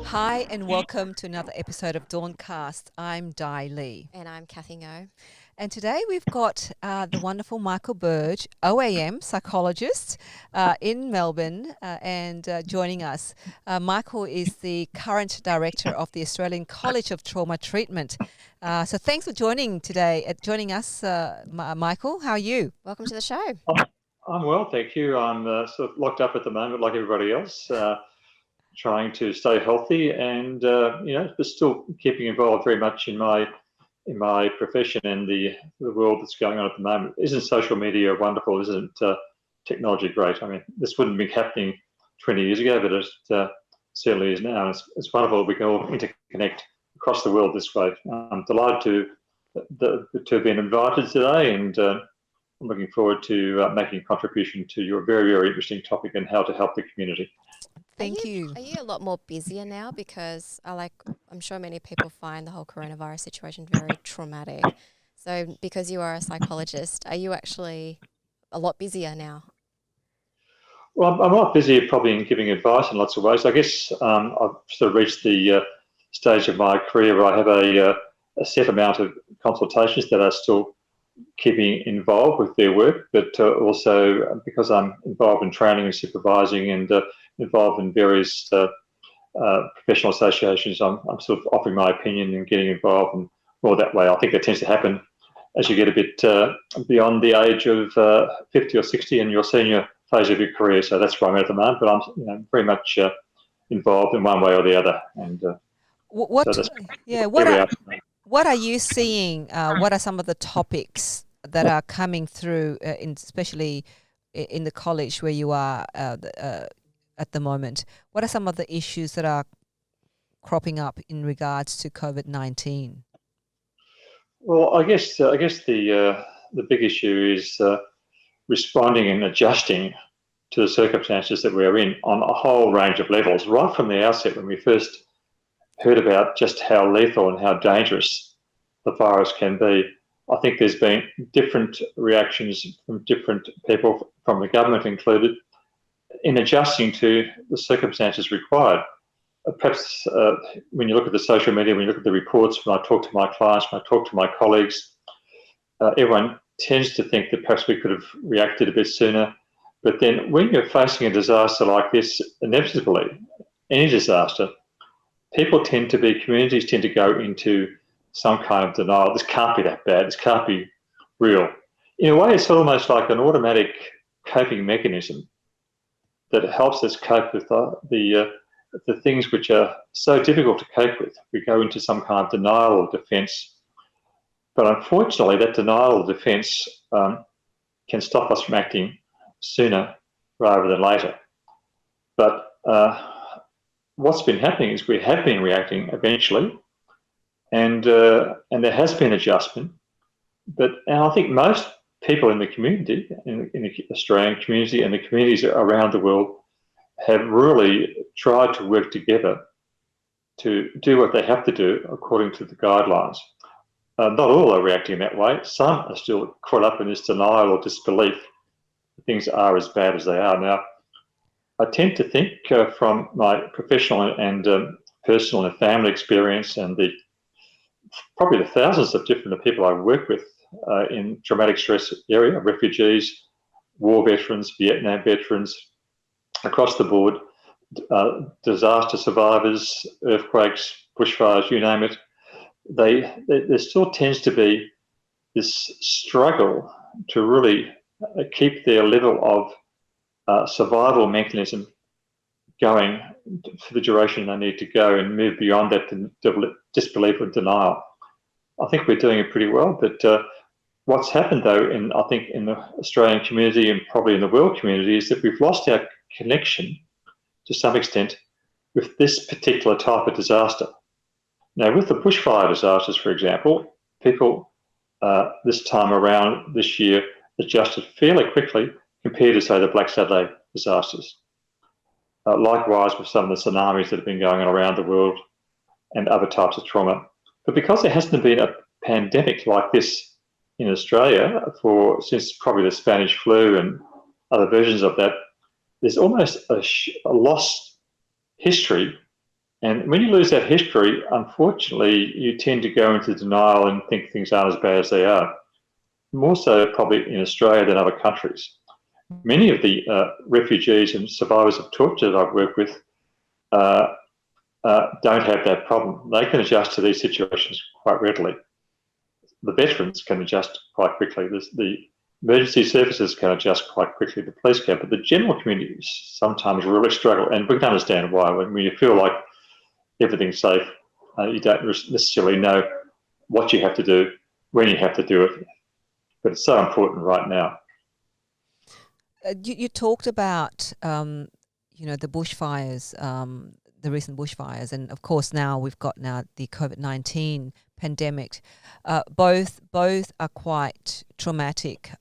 Hi and welcome to another episode of DAWNCast. I'm Di Lee. And I'm Kathy Ngo. And today we've got the wonderful Michael Burge OAM, psychologist in Melbourne and joining us. Michael is the current director of the Australian College of Trauma Treatment. So thanks for joining us, Michael. How are you? Welcome to the show. I'm well, thank you. I'm sort of locked up at the moment like everybody else. Trying to stay healthy and but still keeping involved very much in my profession and the world that's going on at the moment. Isn't social media wonderful? Isn't technology great? I mean, this wouldn't be happening 20 years ago, but it certainly is now. It's wonderful that we can all interconnect across the world this way. I'm delighted to have been invited today, and I'm looking forward to making a contribution to your very, very interesting topic and how to help the community. Thank you. Are you a lot more busier now? Because I'm sure many people find the whole coronavirus situation very traumatic. So because you are a psychologist, are you actually a lot busier now? Well, I'm not busy probably in giving advice in lots of ways. I guess I've sort of reached the stage of my career where I have a set amount of consultations that are still keeping involved with their work, but also because I'm involved in training and supervising and involved in various professional associations, I'm sort of offering my opinion and getting involved and more that way. I think that tends to happen as you get a bit beyond the age of 50 or 60 in your senior phase of your career. So that's where I'm at the moment, but I'm very much involved in one way or the other. And what are you seeing? What are some of the topics that are coming through, especially in the college where you are at the moment? What are some of the issues that are cropping up in regards to COVID-19? Well, I guess the big issue is responding and adjusting to the circumstances that we're in on a whole range of levels. Right from the outset, when we first heard about just how lethal and how dangerous the virus can be, I think there's been different reactions from different people, from the government included, in adjusting to the circumstances required. Perhaps when you look at the social media, when you look at the reports, when I talk to my clients, when I talk to my colleagues, everyone tends to think that perhaps we could have reacted a bit sooner. But then when you're facing a disaster like this, inevitably, any disaster, communities tend to go into some kind of denial. This can't be that bad. This can't be real. In a way, it's almost like an automatic coping mechanism that helps us cope with the things which are so difficult to cope with. We go into some kind of denial or defence. But unfortunately, that denial or defence can stop us from acting sooner rather than later. But what's been happening is we have been reacting eventually, and there has been adjustment. And I think most people in the community, in the Australian community and the communities around the world, have really tried to work together to do what they have to do according to the guidelines. Not all are reacting that way. Some are still caught up in this denial or disbelief that things are as bad as they are. Now, I tend to think from my professional and personal and family experience and probably the thousands of different people I work with in traumatic stress area, refugees, war veterans, Vietnam veterans, across the board, disaster survivors, earthquakes, bushfires, you name it, there still tends to be this struggle to really keep their level of survival mechanism going for the duration they need to go and move beyond that disbelief or denial. I think we're doing it pretty well, but what's happened though, I think in the Australian community and probably in the world community, is that we've lost our connection to some extent with this particular type of disaster. Now, with the bushfire disasters, for example, people this time around this year adjusted fairly quickly compared to, say, the Black Saturday disasters. Likewise with some of the tsunamis that have been going on around the world and other types of trauma. But because there hasn't been a pandemic like this in Australia since probably the Spanish flu and other versions of that, there's almost a lost history And when you lose that history, unfortunately, you tend to go into denial and think things aren't as bad as they are. More so probably in Australia than other countries. Many of the refugees and survivors of torture that I've worked with don't have that problem. They can adjust to these situations quite readily. The veterans can adjust quite quickly. The emergency services can adjust quite quickly. The police can, but the general community sometimes really struggle, and we can understand why. When you feel like everything's safe, you don't necessarily know what you have to do, when you have to do it. But it's so important right now. You talked about, the bushfires, the recent bushfires, and of course now we've got the COVID-19 pandemic. Both are quite traumatic.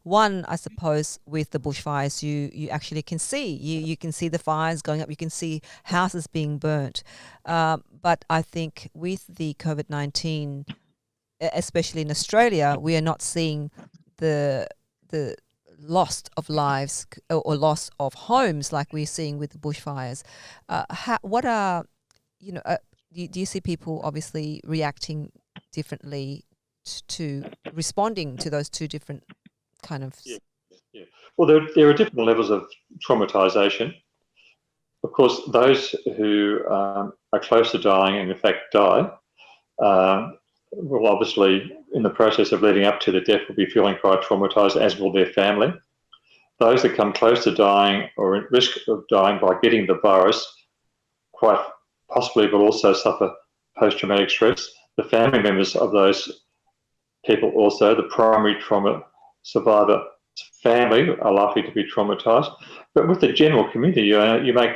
One, I suppose, with the bushfires, you actually can see. You can see the fires going up. You can see houses being burnt. But I think with the COVID-19, especially in Australia, we are not seeing the loss of lives or loss of homes like we're seeing with the bushfires. Do you see people obviously reacting differently to responding to those two different kind of... Yeah. Well, there are different levels of traumatization. Of course, those who are close to dying and in fact die will obviously, in the process of leading up to the death, will be feeling quite traumatized, as will their family. Those that come close to dying or at risk of dying by getting the virus, quite possibly will also suffer post-traumatic stress. The family members of those people also, the primary trauma survivor family, are likely to be traumatized. But with the general community,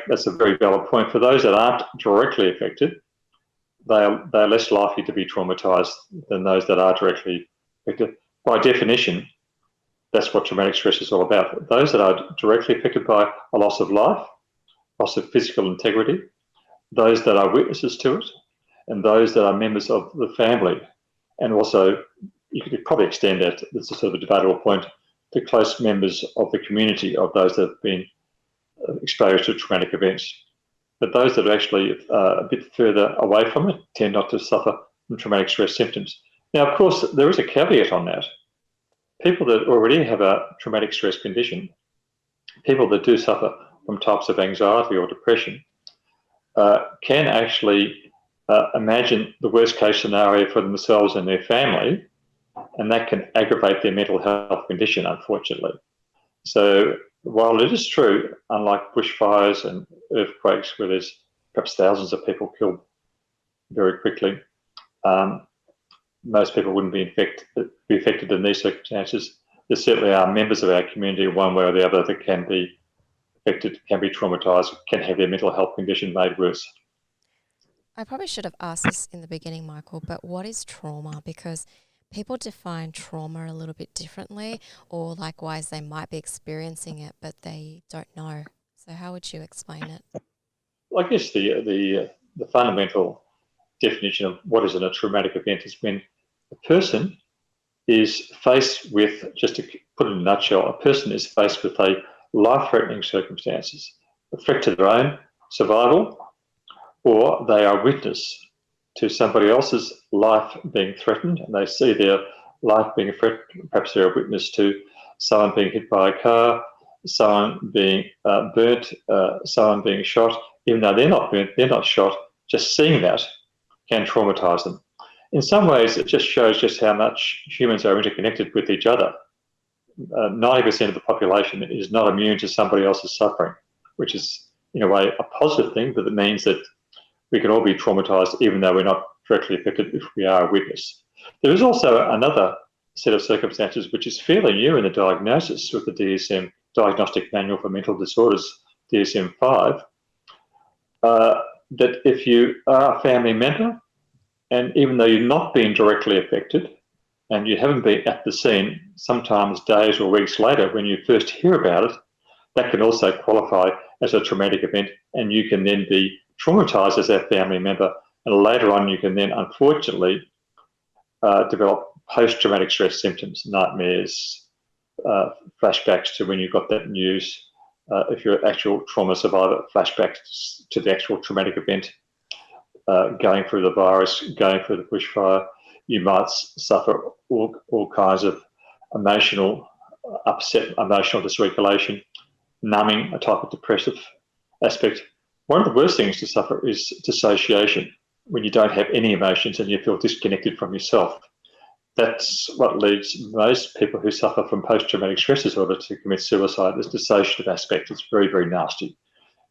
that's a very valid point. For those that aren't directly affected, they're less likely to be traumatized than those that are directly affected. By definition, that's what traumatic stress is all about. Those that are directly affected by a loss of life, loss of physical integrity, those that are witnesses to it, and those that are members of the family. And also, you could probably extend that, it's a sort of a debatable point, to close members of the community of those that have been exposed to traumatic events. But those that are actually a bit further away from it tend not to suffer from traumatic stress symptoms. Now, of course, there is a caveat on that. People that already have a traumatic stress condition, people that do suffer from types of anxiety or depression, can actually imagine the worst case scenario for themselves and their family, and that can aggravate their mental health condition, unfortunately. So while it is true, unlike bushfires and earthquakes where there's perhaps thousands of people killed very quickly, most people wouldn't be affected in these circumstances. There certainly are members of our community, one way or the other, that can be affected, can be traumatised, can have their mental health condition made worse. I probably should have asked this in the beginning, Michael, but what is trauma? Because people define trauma a little bit differently, or likewise they might be experiencing it, but they don't know. So how would you explain it? Well, I guess the fundamental definition of what is a traumatic event is when a person is faced with, just to put it in a nutshell, a person is faced with a life-threatening circumstances, a threat to their own survival, or they are witness to somebody else's life being threatened, and they see their life being threatened. Perhaps they're a witness to someone being hit by a car, someone being burnt, someone being shot. Even though they're not burnt, they're not shot, just seeing that can traumatise them. In some ways, it just shows just how much humans are interconnected with each other. 90% of the population is not immune to somebody else's suffering, which is, in a way, a positive thing, but it means that we can all be traumatised even though we're not directly affected if we are a witness. There is also another set of circumstances which is fairly new in the diagnosis with the DSM, Diagnostic Manual for Mental Disorders, DSM-5, that if you are a family member, and even though you've not been directly affected, and you haven't been at the scene, sometimes days or weeks later when you first hear about it, that can also qualify as a traumatic event, and you can then be traumatised as that family member, and later on you can then unfortunately develop post-traumatic stress symptoms, nightmares, flashbacks to when you got that news. If you're an actual trauma survivor, flashbacks to the actual traumatic event going through the virus, going through the bushfire. You might suffer all kinds of emotional upset, emotional dysregulation, numbing, a type of depressive aspect. One of the worst things to suffer is dissociation, when you don't have any emotions and you feel disconnected from yourself. That's what leads most people who suffer from post-traumatic stress disorder to commit suicide. This dissociative aspect is very, very nasty.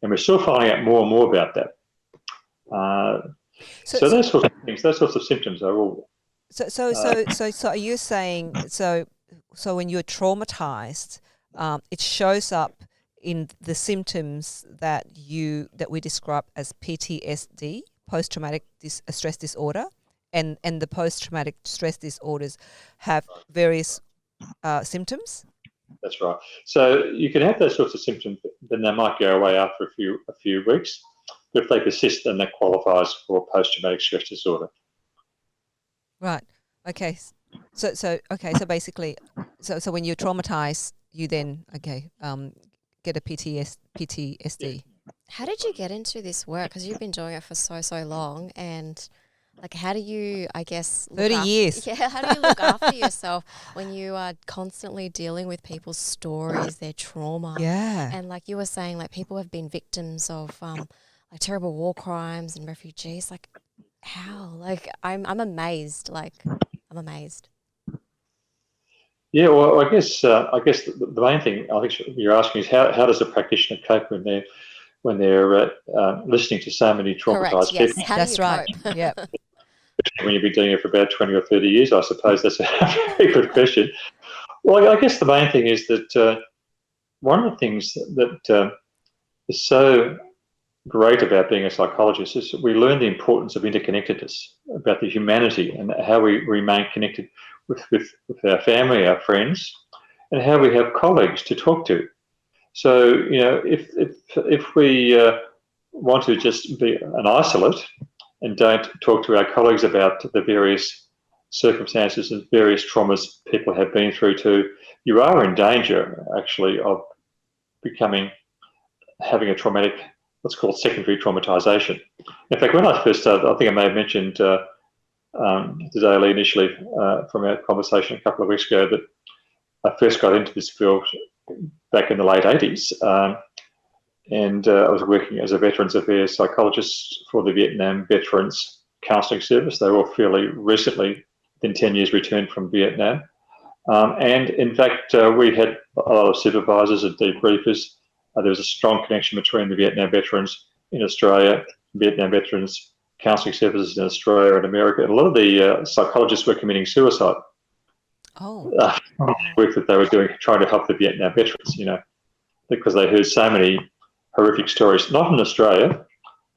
And we're still finding out more and more about that. So those sorts of things, those sorts of symptoms are all... So are you saying, so when you're traumatized, it shows up in the symptoms that we describe as PTSD, post-traumatic stress disorder, and the post-traumatic stress disorders have various symptoms? That's right. So you can have those sorts of symptoms, then they might go away after a few weeks. But if they persist, then that qualifies for post-traumatic stress disorder. Right. Okay. So basically, so when you're traumatized, you then get a PTSD. How did you get into this work? Because you've been doing it for so long, and like, how do you, I guess, 30 years. Yeah, how do you look after yourself when you are constantly dealing with people's stories, their trauma? Yeah. And like you were saying, like, people have been victims of like terrible war crimes and refugees. Like, how? Like, I'm amazed. Like, I'm amazed. Yeah, well, I guess the main thing I think you're asking is how does a practitioner cope when they're listening to so many traumatized yes. people? How That's do you right. cope? Yeah. When you've been doing it for about 20 or 30 years, I suppose that's a very good question. Well, I guess the main thing is that one of the things that is so great about being a psychologist is that we learn the importance of interconnectedness, about the humanity and how we remain connected with our family, our friends, and how we have colleagues to talk to. So, you know, if we want to just be an isolate and don't talk to our colleagues about the various circumstances and various traumas people have been through too, you are in danger, actually, of having a traumatic, what's called secondary traumatization. In fact, when I first started, I think I may have mentioned to Daly initially from our conversation a couple of weeks ago that I first got into this field back in the late 80s. And I was working as a Veterans Affairs psychologist for the Vietnam Veterans Counselling Service. They were all fairly recently, within 10 years, returned from Vietnam. And in fact, we had a lot of supervisors and debriefers. There was a strong connection between the Vietnam veterans in Australia, Vietnam Veterans Counselling Services in Australia and America. And a lot of the psychologists were committing suicide. Oh. Work that they were doing, trying to help the Vietnam veterans, you know, because they heard so many horrific stories, not in Australia,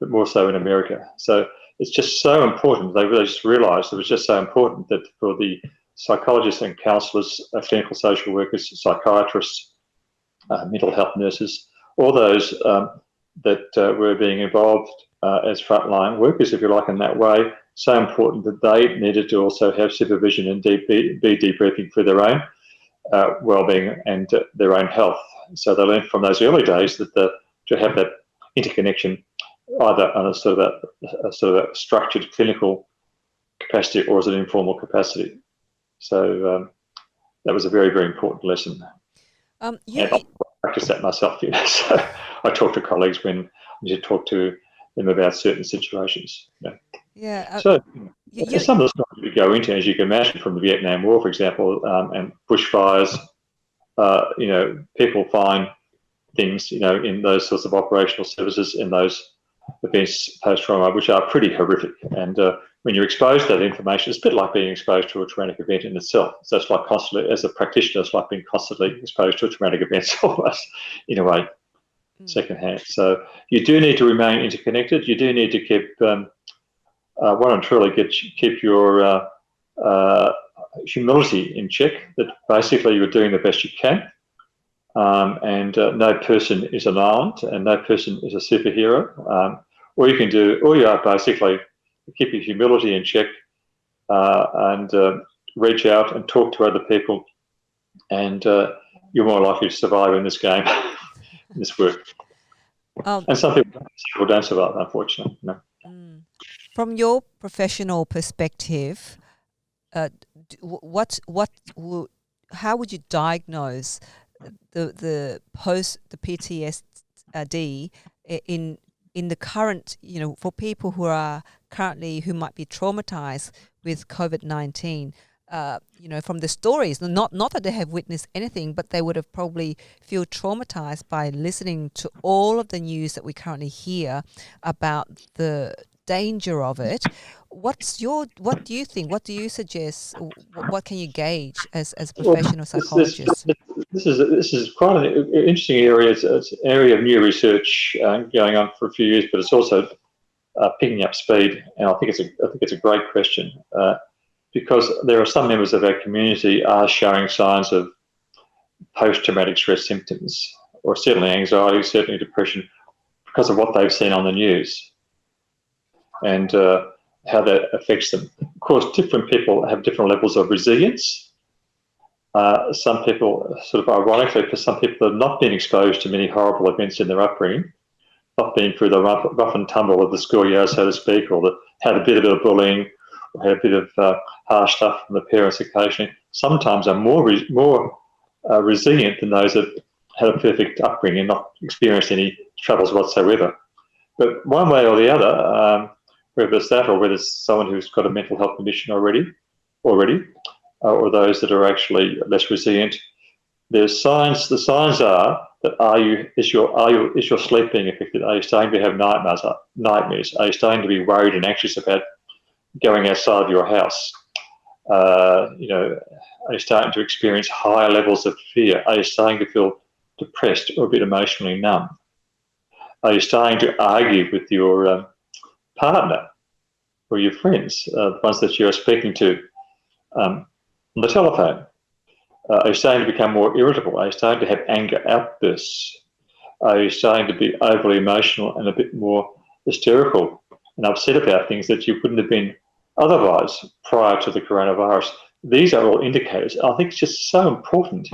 but more so in America. So it's just so important. They really just realised it was just so important that for the psychologists and counsellors, clinical social workers, psychiatrists, mental health nurses, all those that were being involved as frontline workers, if you like, in that way, so important that they needed to also have supervision and be debriefing for their own well-being and their own health. So they learned from those early days that to have that interconnection, either on a sort of a structured clinical capacity or as an informal capacity. So that was a very, very important lesson. And I practice that myself, you know. So I talk to colleagues when I need to talk to them about certain situations. You know. Yeah. So some of the stuff we go into, as you can imagine, from the Vietnam War, for example, and bushfires, you know, people find things, you know, in those sorts of operational services, in those events post-trauma, which are pretty horrific. And when you're exposed to that information, it's a bit like being exposed to a traumatic event in itself. So it's like constantly, as a practitioner, it's like being constantly exposed to a traumatic event, almost, in a way, secondhand. So you do need to remain interconnected. You do need to keep, well and truly, keep your humility in check, that basically you're doing the best you can. And no person is an island and no person is a superhero. All you are basically keep your humility in check and reach out and talk to other people, and you're more likely to survive in this game, in this work. And some people don't survive, unfortunately. No. From your professional perspective, how would you diagnose the PTSD in the current, for people who might be traumatized with COVID-19? From the stories, not that they have witnessed anything, but they would have probably feel traumatized by listening to all of the news that we currently hear about the danger of it. What do you think? What do you suggest? What can you gauge as a professional psychologist? This is quite an interesting area. It's an area of new research going on for a few years, but it's also picking up speed. And I think it's a great question. Because there are some members of our community are showing signs of post-traumatic stress symptoms, or certainly anxiety, certainly depression, because of what they've seen on the news and how that affects them. Of course, different people have different levels of resilience. Some people, sort of ironically, for some people have not been exposed to many horrible events in their upbringing, not been through the rough and tumble of the schoolyard, so to speak, or had a bit of bullying, or had a bit of harsh stuff from the parents occasionally, sometimes are more resilient than those that had a perfect upbringing and not experienced any troubles whatsoever. But one way or the other, whether it's that or whether it's someone who's got a mental health condition already, or those that are actually less resilient, there's signs. The signs are that is your sleep being affected? Are you starting to have nightmares? Are you starting to be worried and anxious about going outside of your house? Are you starting to experience higher levels of fear? Are you starting to feel depressed or a bit emotionally numb? Are you starting to argue with your partner or your friends, the ones that you're speaking to on the telephone? Are you starting to become more irritable? Are you starting to have anger outbursts? Are you starting to be overly emotional and a bit more hysterical and upset about things that you wouldn't have been otherwise prior to the coronavirus? These are all indicators. I think it's just so important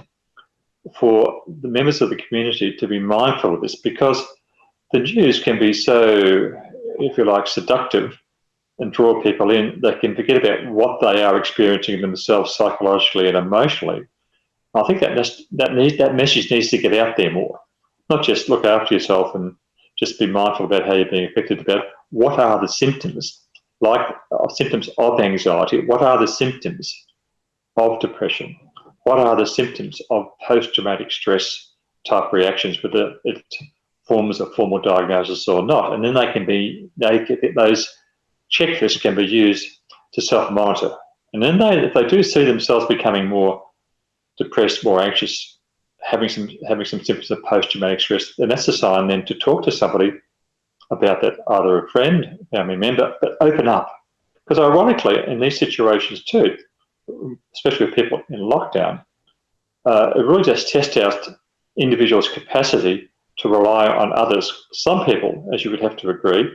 for the members of the community to be mindful of this, because the news can be so, if you like, seductive and draw people in. They can forget about what they are experiencing themselves psychologically and emotionally. I think that message needs to get out there more. Not just look after yourself and just be mindful about how you're being affected, about what are the symptoms, symptoms of anxiety, what are the symptoms of depression, what are the symptoms of post-traumatic stress type reactions, whether it forms a formal diagnosis or not. And then those checklists can be used to self-monitor. And then if they do see themselves becoming more depressed, more anxious, having some symptoms of post-traumatic stress, then that's a sign then to talk to somebody about that, either a friend, family member, but open up. Because ironically, in these situations too, especially with people in lockdown, it really just tests out individuals' capacity to rely on others. Some people, as you would have to agree,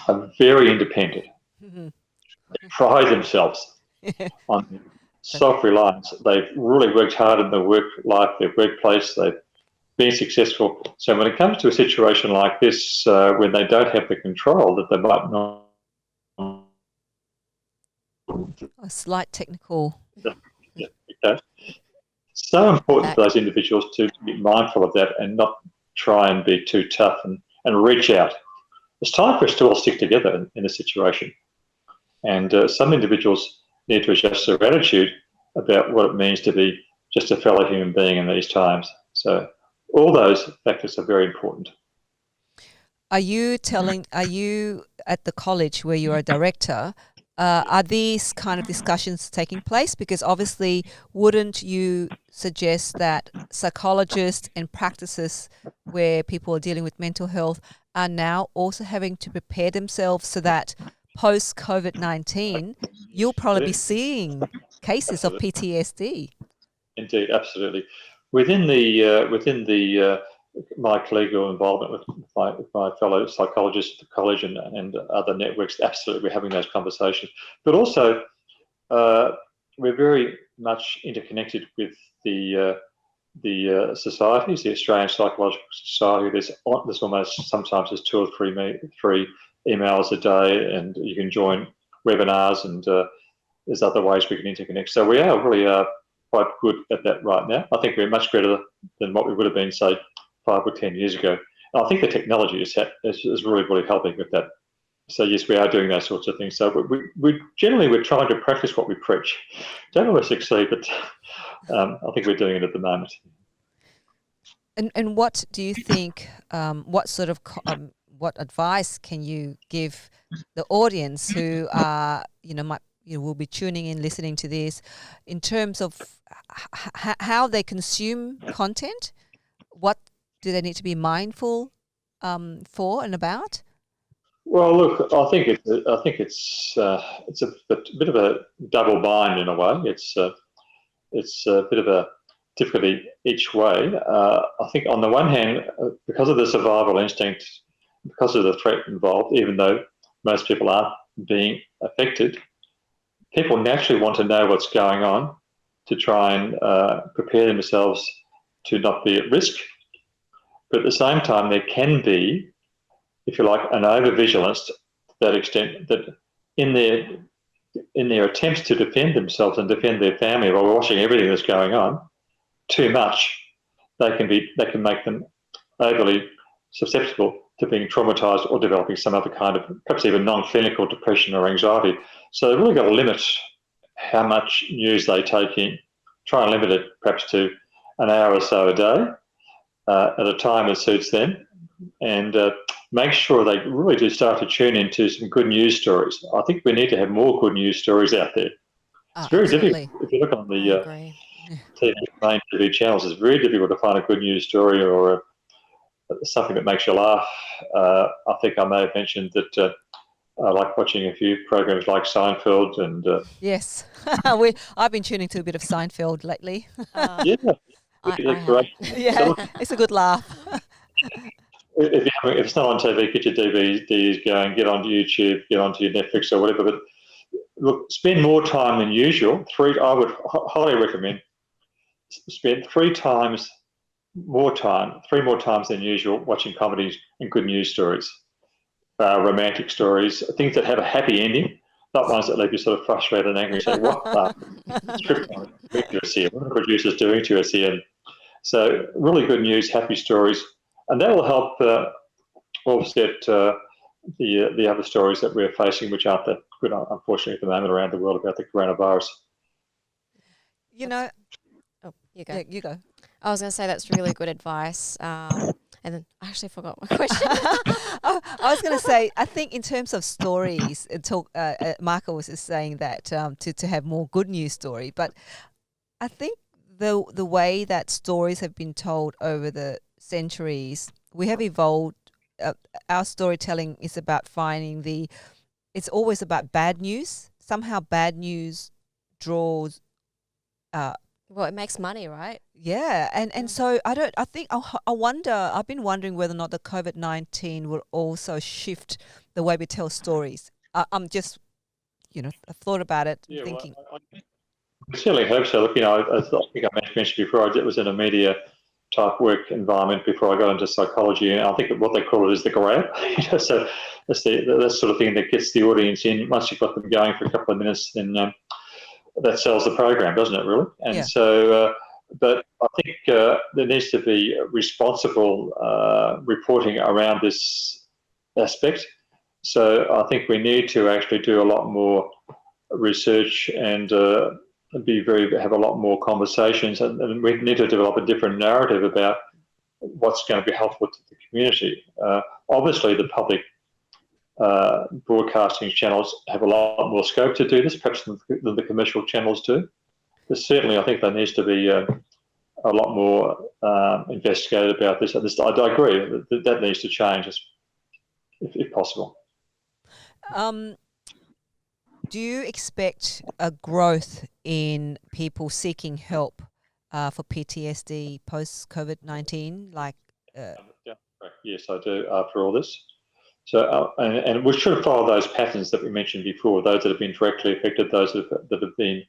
are very independent. Mm-hmm. They pride themselves on self-reliance. They've really worked hard in their work life, their workplace. They've been successful. So when it comes to a situation like this, when they don't have the control that they might not, A slight technical. okay. So important for those individuals to be mindful of that and not try and be too tough and reach out. It's time for us to all stick together in this situation. And some individuals need to adjust their attitude about what it means to be just a fellow human being in these times. So all those factors are very important. Are you at the college where you're a director, are these kind of discussions taking place? Because obviously, wouldn't you suggest that psychologists and practices where people are dealing with mental health are now also having to prepare themselves so that post-COVID-19, you'll probably be seeing cases of PTSD? Indeed, absolutely. Within my collegial involvement with my fellow psychologists at the college and other networks, absolutely, we're having those conversations. But also, we're very much interconnected with the societies, the Australian Psychological Society. There's almost sometimes there's two or three emails a day, and you can join webinars, and there's other ways we can interconnect. So we are really quite good at that right now. I think we're much better than what we would have been, say, 5 or 10 years ago. And I think the technology is really, really helping with that. So yes, we are doing those sorts of things. So we generally, we're trying to practice what we preach. Don't always succeed, but I think we're doing it at the moment. And what do you think? What sort of what advice can you give the audience who will be tuning in, listening to this, in terms of how they consume content? What do they need to be mindful for and about? Well, look, I think it's a bit of a double bind in a way. It's a bit of a difficulty each way. I think on the one hand, because of the survival instinct, because of the threat involved, even though most people aren't being affected, people naturally want to know what's going on to try and prepare themselves to not be at risk. But at the same time, there can be, if you like, an over-vigilance to that extent that in their attempts to defend themselves and defend their family while watching everything that's going on, too much, they can make them overly susceptible to being traumatized or developing some other kind of, perhaps even non-clinical depression or anxiety. So they've really got to limit how much news they take in, try and limit it perhaps to an hour or so a day at a time that suits them, and make sure they really do start to tune into some good news stories. I think we need to have more good news stories out there. It's very difficult. If you look on the main TV channels, it's very difficult to find a good news story or something that makes you laugh. I think I may have mentioned that I like watching a few programs like Seinfeld and... yes, I've been tuning to a bit of Seinfeld lately. Yeah, great. Yeah, it's a good laugh. If it's not on TV, get your DVDs going, get onto YouTube, get onto your Netflix or whatever. But look, spend more time than usual. I would highly recommend spend 3 more times than usual watching comedies and good news stories, romantic stories, things that have a happy ending, not ones that leave you sort of frustrated and angry, saying, what script are we doing to us here? What are the producers doing to us here? And so really good news, happy stories, and that will help offset the other stories that we're facing, which aren't that good, unfortunately, at the moment around the world about the coronavirus. You know... Oh, you go. Yeah, you go. I was going to say that's really good advice. And then I actually forgot my question. I was going to say, I think in terms of stories, Michael was just saying that to have more good news story, but I think the way that stories have been told over the centuries, we have evolved. Our storytelling is about finding it's always about bad news. Somehow bad news draws... well, it makes money, right? Yeah, and so I wonder. I've been wondering whether or not the COVID-19 will also shift the way we tell stories. I'm just, I've thought about it, thinking. Well, I certainly hope so. Look, I think I mentioned before, I was in a media type work environment before I got into psychology, and I think that what they call it is the grab. So that's the sort of thing that gets the audience in. Once you've got them going for a couple of minutes, then that sells the program, doesn't it, really? And yeah. So, but I think there needs to be responsible reporting around this aspect. So I think we need to actually do a lot more research and have a lot more conversations, and we need to develop a different narrative about what's going to be helpful to the community. Obviously, the public broadcasting channels have a lot more scope to do this, perhaps than the commercial channels do. But certainly, I think there needs to be a lot more investigated about this. I agree that needs to change if possible. Do you expect a growth in people seeking help for PTSD post-COVID-19? Yes, I do, after all this. So, and we should follow those patterns that we mentioned before, those that have been directly affected, those that have been,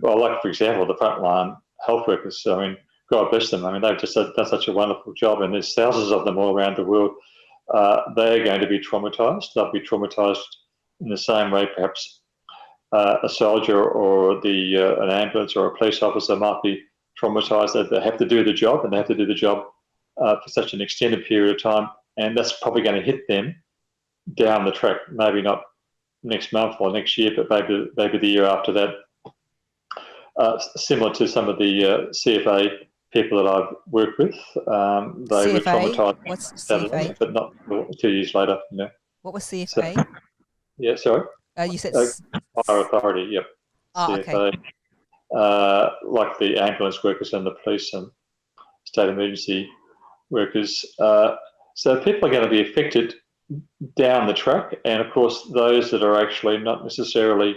well, like, for example, the frontline health workers. I mean, God bless them. I mean, they've just done such a wonderful job, and there's thousands of them all around the world they're going to be traumatized. They'll be traumatized in the same way perhaps a soldier or an ambulance or a police officer might be traumatized, that they have to do the job, and they have to do the job for such an extended period of time, and that's probably going to hit them down the track, maybe not next month or next year, but maybe the year after that. Similar to some of the CFA people that I've worked with, they were traumatized. What's CFA? But not 2 years later. What was CFA? So, yeah, sorry. You said Fire authority. Yep. Oh, CFA. okay. Like the ambulance workers and the police and state emergency workers. So people are going to be affected down the track, and of course those that are actually not necessarily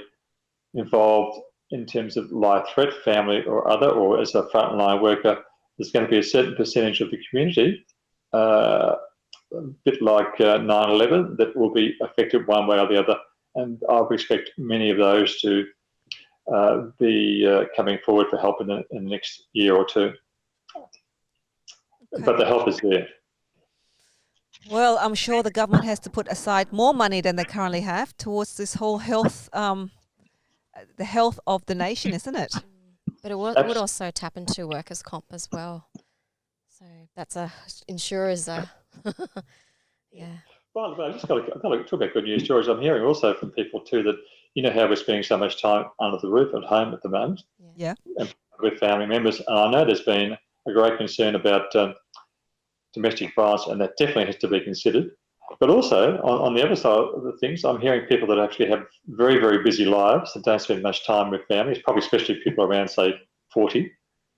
involved in terms of life threat, family or other, or as a frontline worker, there's going to be a certain percentage of the community, a bit like 9/11, that will be affected one way or the other, and I would expect many of those to be coming forward for help in the next year or two. Okay. But the help is there. Well, I'm sure the government has to put aside more money than they currently have towards this whole health, the health of the nation, isn't it? But it would also tap into workers' comp as well. So that's insurers are, yeah. Well, I just got to talk about good news stories. I'm hearing also from people too that, how we're spending so much time under the roof at home at the moment, Yeah. and with family members. And I know there's been a great concern about domestic violence, and that definitely has to be considered. But also, on the other side of the things, I'm hearing people that actually have very, very busy lives and don't spend much time with families, probably especially people around, say, 40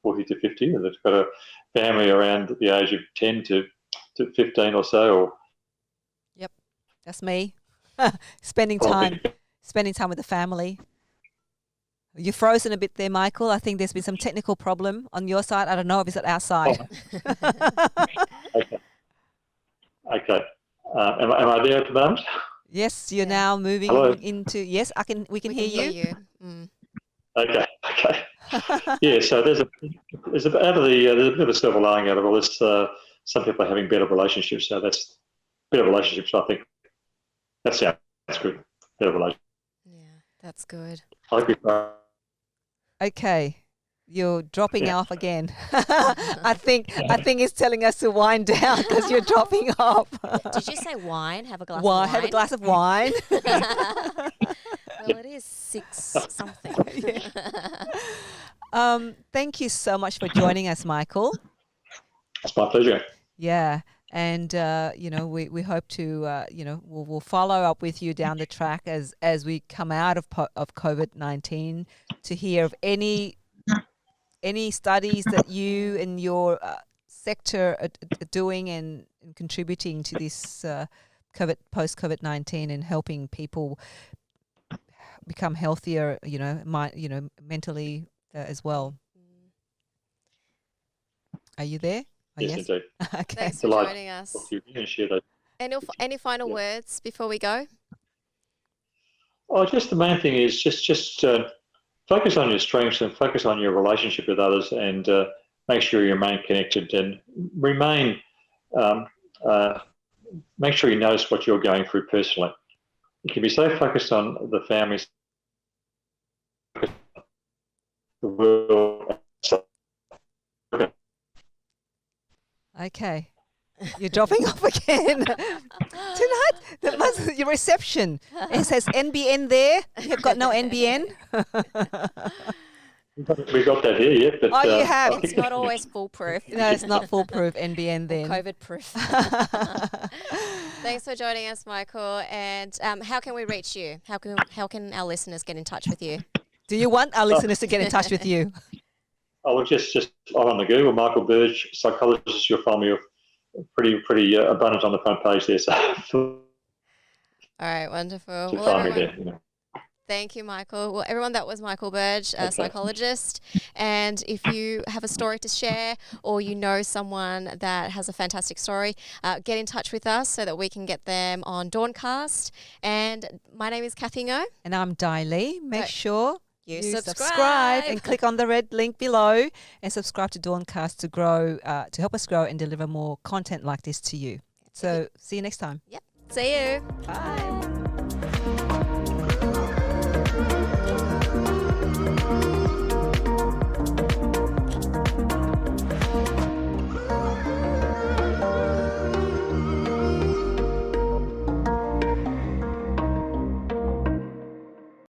to 50, and they've got a family around the age of 10 to 15 or so. Or Yep, that's me. Spending time with the family. You're frozen a bit there, Michael. I think there's been some technical problem on your side. I don't know if it's at our side. Okay. Am I there at the moment? Yes, you're now moving into. Yes, we can hear you. Mm. Okay. Yeah. So there's a bit of a silver lining out of all this. Some people are having better relationships, so that's better relationships. I think that sounds good. Better relationships. Yeah, that's good. Okay, you're dropping off again. I think it's telling us to wind down because you're dropping off. Did you say wine? Have a glass of wine? Have a glass of wine. Well, it is 6 something. Thank you so much for joining us, Michael. It's my pleasure. Yeah. And, we hope to, we'll follow up with you down the track as we come out of COVID-19 to hear of any studies that you and your sector are doing and contributing to this post-COVID-19 and helping people become healthier, mentally as well. Are you there? Yes, indeed. Okay. Thanks for joining us. That. Any final words before we go? Oh, just the main thing is just focus on your strengths and focus on your relationship with others, and make sure you remain connected and make sure you notice what you're going through personally. You can be so focused on the family, the world. Okay. You're dropping off again. Tonight, your reception. It says NBN there. You've got no NBN. We got that here, yeah. But, you have. It's not always foolproof. No, it's not foolproof NBN then. COVID-proof. Thanks for joining us, Michael. And how can we reach you? How can our listeners get in touch with you? Do you want our listeners to get in touch with you? I would just on the Google, Michael Burge, psychologist. You'll find me pretty abundant on the front page there. So, all right, wonderful. Well, everyone, thank you, Michael. Well, everyone, that was Michael Burge, a psychologist. And if you have a story to share, or you know someone that has a fantastic story, get in touch with us so that we can get them on DAWNCast. And my name is Kathy Ngo. And I'm Di Lee. Make sure you subscribe and click on the red link below and subscribe to DAWNCast to grow, to help us grow and deliver more content like this to you. So see you next time. Yep. See you. Bye.